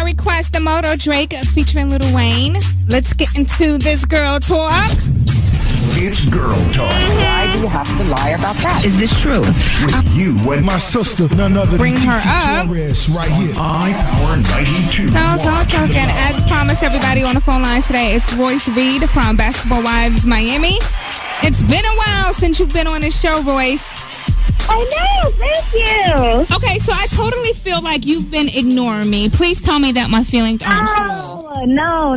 request, the Moto Drake featuring Lil Wayne. Let's get into this girl talk. It's girl talk. Why do you have to lie about that? Is this true? With you and my sister, none other Bring than her TT up. Torrez right here. iPower 92. Girls all talking. As promised, everybody on the phone lines today, it's Royce Reed from Basketball Wives Miami. It's been a while since you've been on this show, Royce. I know, thank you. Okay, so I totally feel like you've been ignoring me. Please tell me that my feelings aren't true. No.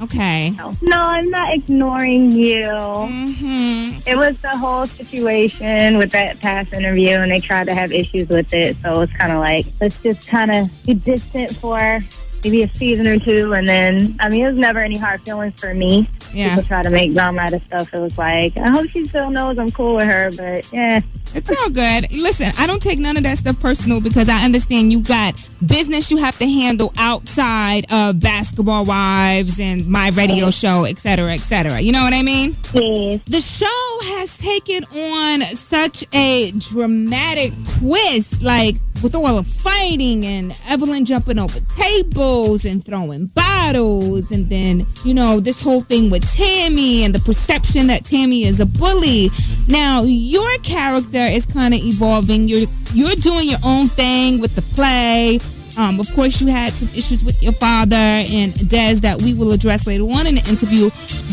Okay. No, I'm not ignoring you. Mm-hmm. It was the whole situation with that past interview, and they tried to have issues with it. So it's kind of like, let's just kind of be distant for maybe a season or two. And then, I mean, it was never any hard feelings for me. Yeah. People try to make drama out of stuff. It was like, I hope she still knows I'm cool with her, but yeah. It's all good. Listen, I don't take none of that stuff personal because I understand you got business you have to handle outside of Basketball Wives and my radio show, et cetera, et cetera. You know what I mean? Yes. The show has taken on such a dramatic twist, like with all the fighting and Evelyn jumping over tables and throwing bottles, and then, you know, this whole thing with Tammy and the perception that Tammy is a bully. Now, your character is kind of evolving. You're doing your own thing with the play. Of course, you had some issues with your father and Des that we will address later on in the interview.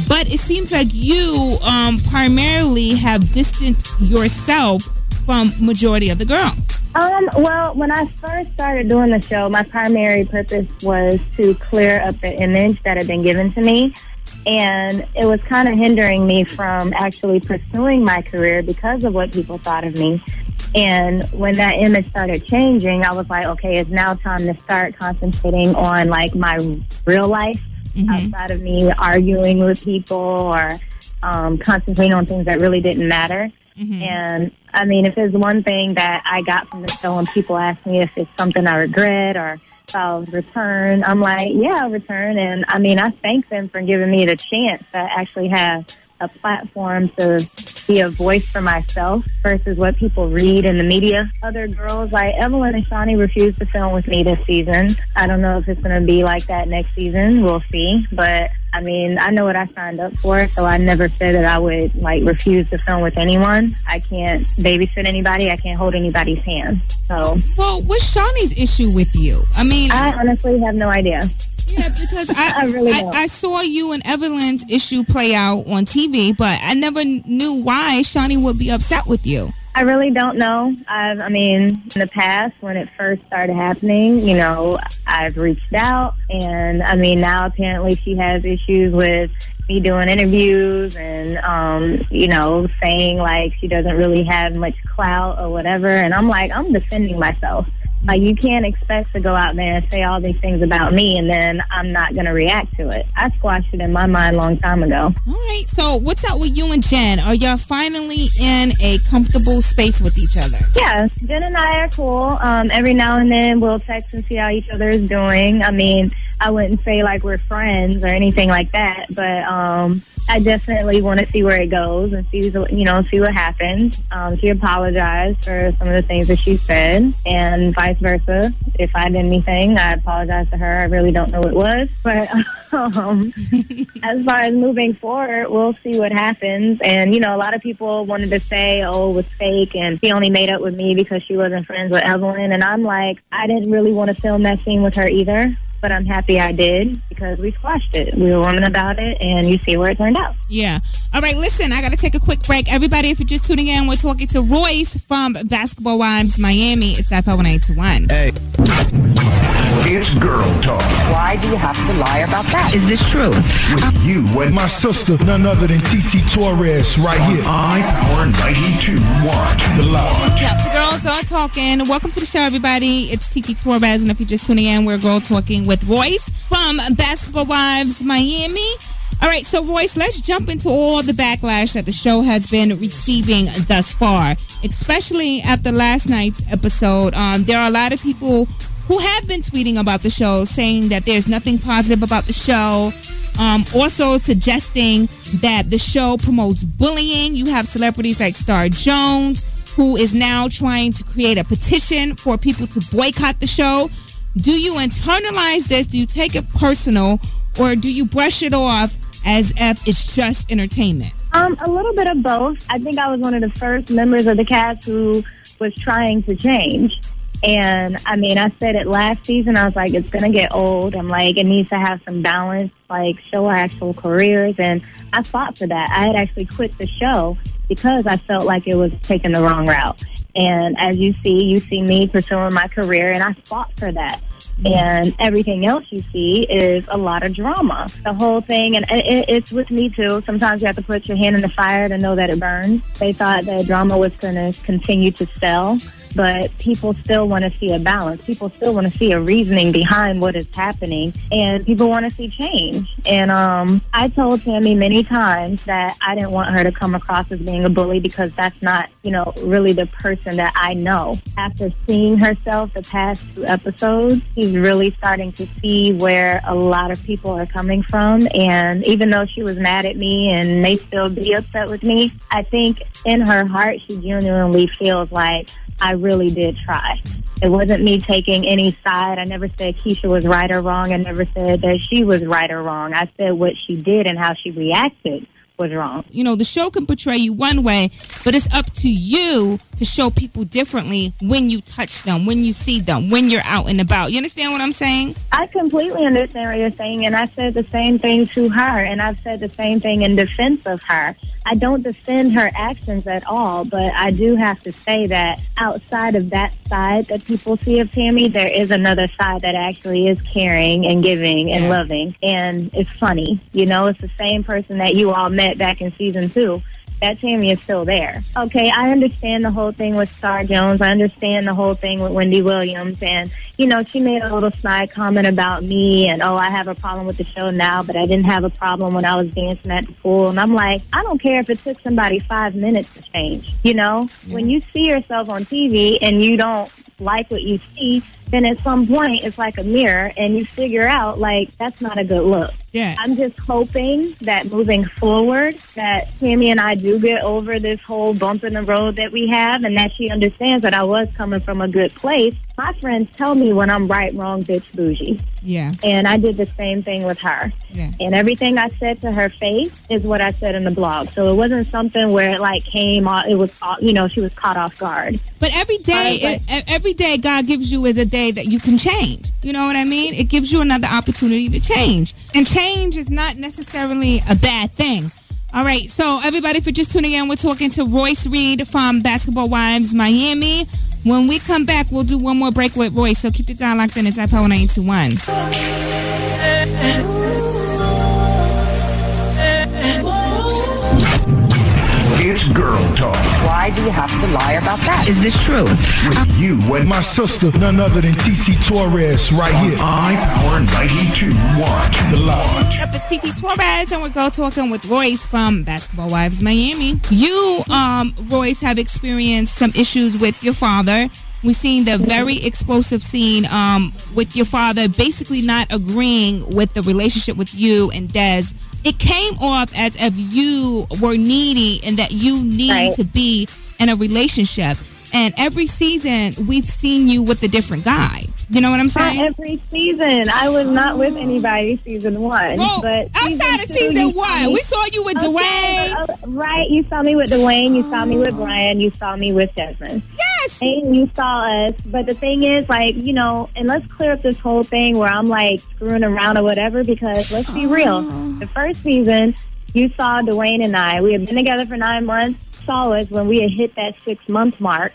But it seems like you primarily have distanced yourself from majority of the girls. Well, when I first started doing the show, my primary purpose was to clear up the image that had been given to me. And it was kind of hindering me from actually pursuing my career because of what people thought of me. And when that image started changing, I was like, okay, it's now time to start concentrating on, like, my real life outside of me arguing with people or concentrating on things that really didn't matter. And, I mean, if there's one thing that I got from the show when people ask me if it's something I regret or if I'll return, I'm like, yeah, I'll return. And, I mean, I thank them for giving me the chance to actually have a platform to be a voice for myself versus what people read in the media. Other girls like Evelyn and Shaunie refused to film with me this season. I don't know if it's going to be like that next season. We'll see. But, I mean, I know what I signed up for, so I never said that I would, like, refuse to film with anyone. I can't babysit anybody. I can't hold anybody's hand. So, well, what's Shaunie's issue with you? I mean, I honestly have no idea. Yeah, because I saw you and Evelyn's issue play out on TV, but I never knew why Shaunie would be upset with you. I really don't know. I mean, in the past, when it first started happening, you know, I've reached out, and, I mean, now apparently she has issues with me doing interviews and, you know, saying, like, she doesn't really have much clout or whatever, and I'm like, I'm defending myself. Like, you can't expect to go out there and say all these things about me and then I'm not going to react to it. I squashed it in my mind a long time ago. All right. So what's up with you and Jen? Are y'all finally in a comfortable space with each other? Yeah. Jen and I are cool. Every now and then we'll text and see how each other is doing. I mean, I wouldn't say like we're friends or anything like that, but I definitely want to see where it goes and see what happens. She apologized for some of the things that she said, and vice versa. If I did anything, I apologize to her. I really don't know what it was, but as far as moving forward, we'll see what happens. And, you know, a lot of people wanted to say, oh, it was fake, and she only made up with me because she wasn't friends with Evelyn. And I'm like, I didn't really want to film that scene with her either. But I'm happy I did because we squashed it. We were women about it, and you see where it turned out. Yeah. All right, listen, I got to take a quick break. Everybody, if you're just tuning in, we're talking to Royce from Basketball Wives Miami. It's iPower 921. Hey. It's girl talk. Why do you have to lie about that? Is this true? With you and my sister, none other than TT Torrez right here. iPower 92.1. The Lodge. Yep, the girls are talking. Welcome to the show, everybody. It's TT Torrez, and if you're just tuning in, we're girl talking with Royce from Basketball Wives Miami. All right, so Royce, let's jump into all the backlash that the show has been receiving thus far, especially after last night's episode. There are a lot of people who have been tweeting about the show, saying that there's nothing positive about the show. Also suggesting that the show promotes bullying. You have celebrities like Star Jones, who is now trying to create a petition for people to boycott the show. Do you internalize this? Do you take it personal? Or do you brush it off as if it's just entertainment? A little bit of both. I think I was one of the first members of the cast who was trying to change. And, I mean, I said it last season. I was like, it's going to get old. I'm like, it needs to have some balance, like, show our actual careers. And I fought for that. I had actually quit the show because I felt like it was taking the wrong route. And as you see me pursuing my career, and I fought for that. And everything else you see is a lot of drama. The whole thing, and it's with me too. Sometimes you have to put your hand in the fire to know that it burns. They thought that drama was going to continue to sell, but people still want to see a balance. People still want to see a reasoning behind what is happening, and people want to see change. And I told Tammy many times that I didn't want her to come across as being a bully because that's not, really the person that I know. After seeing herself the past 2 episodes, she's really starting to see where a lot of people are coming from. And even though she was mad at me and may still be upset with me, I think in her heart she genuinely feels like I really did try. It wasn't me taking any side. I never said Keisha was right or wrong. I never said that she was right or wrong. I said what she did and how she reacted was wrong. The show can portray you one way, but it's up to you to show people differently when you touch them, when you see them, when you're out and about. You understand what I'm saying? I completely understand what you're saying, and I said the same thing to her, and I've said the same thing in defense of her. I don't defend her actions at all, but I do have to say that outside of that side that people see of Tammy, there is another side that actually is caring and giving and loving, and it's funny. It's the same person that you all met back in season 2. That Tammy is still there. Okay, I understand the whole thing with Star Jones. I understand the whole thing with Wendy Williams. And, she made a little snide comment about me and, I have a problem with the show now, but I didn't have a problem when I was dancing at the pool. And I'm like, I don't care if it took somebody 5 minutes to change. When you see yourself on TV and you don't like what you see, then at some point it's like a mirror and you figure out, like, that's not a good look. Yeah. I'm just hoping that moving forward that Tammy and I do get over this whole bump in the road that we have and that she understands that I was coming from a good place. My friends tell me when I'm right, wrong, bitch, bougie. Yeah. And I did the same thing with her. Yeah. And everything I said to her face is what I said in the blog. So it wasn't something where it came off, it was, she was caught off guard. But every day God gives you is a day that you can change. You know what I mean? It gives you another opportunity to change. And change is not necessarily a bad thing. All right, so everybody, for just tuning in, we're talking to Royce Reed from Basketball Wives Miami. When we come back, we'll do one more break with Royce, so keep it down locked in. It's iPower 921. It's girl talk. Why do you have to lie about that? Is this true? With you and my sister, none other than TT Torrez, right here. iPower 92.1. The Lodge. Yep, it's TT Torrez, and we're girl talking with Royce from Basketball Wives Miami. You, Royce, have experienced some issues with your father. We've seen the very explosive scene with your father basically not agreeing with the relationship with you and Dez. It came off as if you were needy and that you need to be in a relationship. And every season, we've seen you with a different guy. You know what I'm saying? Not every season. I was not with anybody season 1. Well, but outside of season 1, we saw you with Dwayne. Right, you saw me with Dwayne, you saw me with Brian, you saw me with Dezmon. Yes! And you saw us. But the thing is, and let's clear up this whole thing where I'm, screwing around or whatever, because let's be real. The first season, you saw Dwayne and I. We had been together for 9 months. Saw us when we had hit that 6-month mark.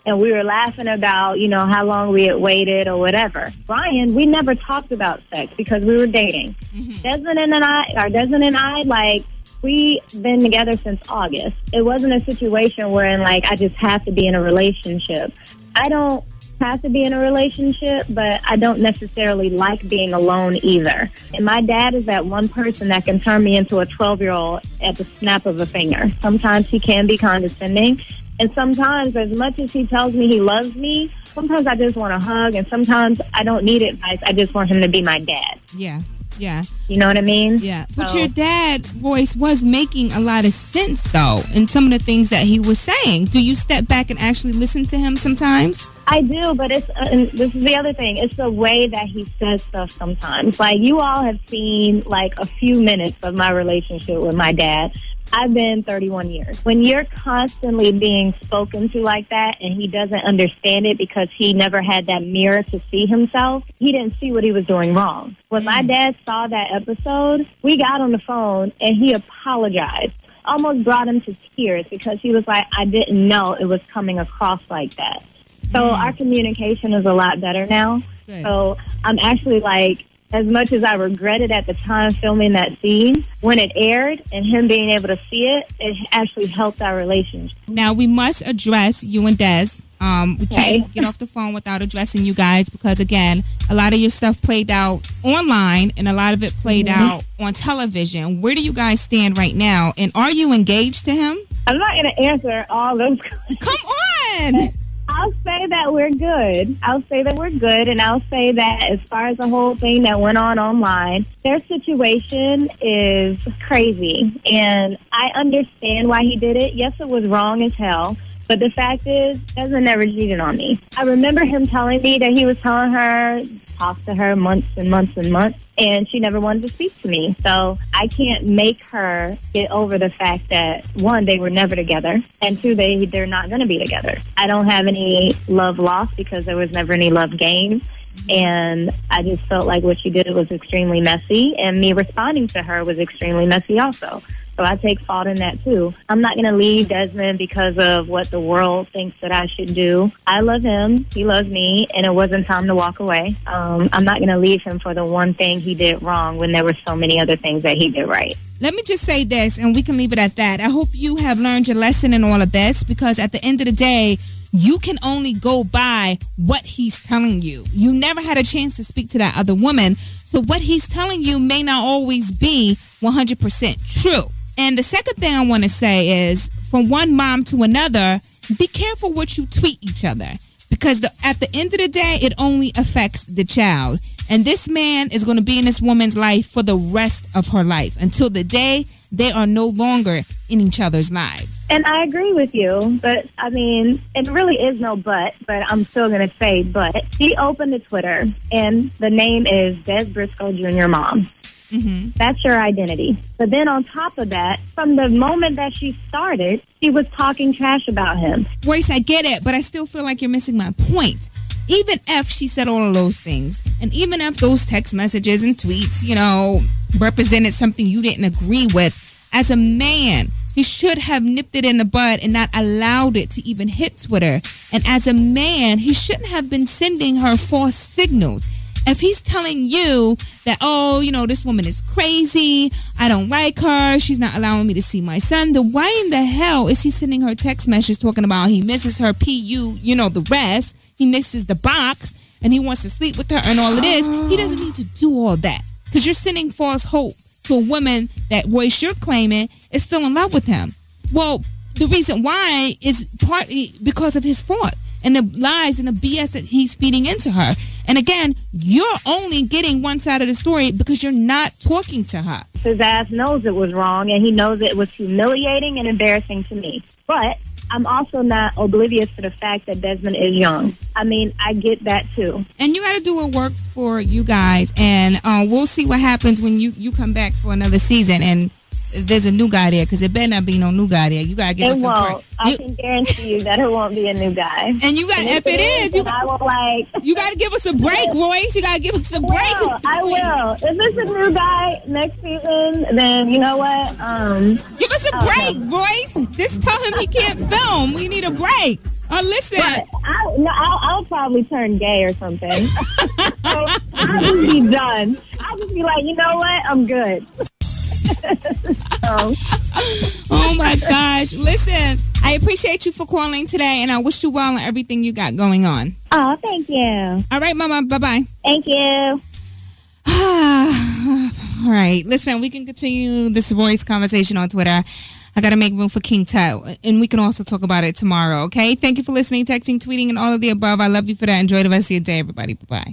And we were laughing about, how long we had waited or whatever. Brian, we never talked about sex because we were dating. Mm-hmm. Dezmon and I, we've been together since August. It wasn't a situation where, I just have to be in a relationship. I don't have to be in a relationship, but I don't necessarily like being alone either. And my dad is that one person that can turn me into a 12-year-old at the snap of a finger. Sometimes he can be condescending. And sometimes, as much as he tells me he loves me, sometimes I just want to hug, and sometimes I don't need advice. I just want him to be my dad. Yeah. Yeah. You know what I mean? Yeah. But your dad, Royce, was making a lot of sense, though, in some of the things that he was saying. Do you step back and actually listen to him sometimes? I do, but it's and this is the other thing. It's the way that he says stuff sometimes. Like, you all have seen, like, a few minutes of my relationship with my dad. I've been 31 years. When you're constantly being spoken to like that and he doesn't understand it because he never had that mirror to see himself, he didn't see what he was doing wrong. When my dad saw that episode, we got on the phone and he apologized. Almost brought him to tears because he was like, I didn't know it was coming across like that. So our communication is a lot better now. Good. So I'm actually like, as much as I regretted at the time filming that scene, when it aired and him being able to see it, it actually helped our relationship. Now, we must address you and Des. We can't get off the phone without addressing you guys because, again, a lot of your stuff played out online and a lot of it played out on television. Where do you guys stand right now? And are you engaged to him? I'm not going to answer all those questions. Come on! I'll say that we're good. And I'll say that as far as the whole thing that went on online, their situation is crazy. And I understand why he did it. Yes, it was wrong as hell. But the fact is, Dezmon never cheated on me. I remember him telling me that he was telling her, talk to her months and months and months, and she never wanted to speak to me. So I can't make her get over the fact that, one, they were never together, and two, they're not going to be together. I don't have any love lost because there was never any love gained. And I just felt like what she did was extremely messy, and me responding to her was extremely messy also. So I take fault in that, too. I'm not going to leave Dezmon because of what the world thinks that I should do. I love him. He loves me, and it wasn't time to walk away. I'm not going to leave him for the one thing he did wrong when there were so many other things that he did right. Let me just say this, and we can leave it at that. I hope you have learned your lesson in all of this because at the end of the day, you can only go by what he's telling you. You never had a chance to speak to that other woman, so what he's telling you may not always be 100% true. And the second thing I want to say is, from one mom to another, be careful what you tweet each other. Because at the end of the day, it only affects the child. And this man is going to be in this woman's life for the rest of her life until the day they are no longer in each other's lives. And I agree with you, but, I mean, it really is no but I'm still going to say but. She opened the Twitter, and the name is Dezmon Briscoe Jr. Mom. Mm-hmm. That's your identity. But then on top of that, from the moment that she started, she was talking trash about him. Royce, I get it, but I still feel like you're missing my point. Even if she said all of those things, and even if those text messages and tweets, represented something you didn't agree with, as a man, he should have nipped it in the bud and not allowed it to even hit Twitter. And as a man, he shouldn't have been sending her false signals. If he's telling you that, this woman is crazy, I don't like her, she's not allowing me to see my son, then why in the hell is he sending her text messages talking about he misses her PU, the rest, he misses the box, and he wants to sleep with her and all of this? He doesn't need to do all that because you're sending false hope to a woman that Royce, you're claiming, is still in love with him. Well, the reason why is partly because of his fault and the lies and the BS that he's feeding into her. And again, you're only getting one side of the story because you're not talking to her. His ass knows it was wrong, and he knows it was humiliating and embarrassing to me. But I'm also not oblivious to the fact that Dezmon is young. I mean, I get that too. And you got to do what works for you guys. And we'll see what happens when you come back for another season. And there's a new guy there, because it better not be no new guy there. You got to give us some break. I can guarantee you that it won't be a new guy. And you got, if it is, you got to give us a break, Royce. You got to give us a break. I will. If it's a new guy next season, then you know what? Give us a break, Royce. Just tell him he can't film. We need a break. Listen. I'll probably turn gay or something. So I'll just be done. I'll just be like, you know what? I'm good. Oh my gosh. Listen, I appreciate you for calling today, and I wish you well on everything you got going on. Oh, thank you. All right, Mama. Bye-bye. Thank you. All right. Listen, we can continue this voice conversation on Twitter. I got to make room for King Tut, and we can also talk about it tomorrow, okay? Thank you for listening, texting, tweeting, and all of the above. I love you for that. Enjoy the rest of your day, everybody. Bye-bye.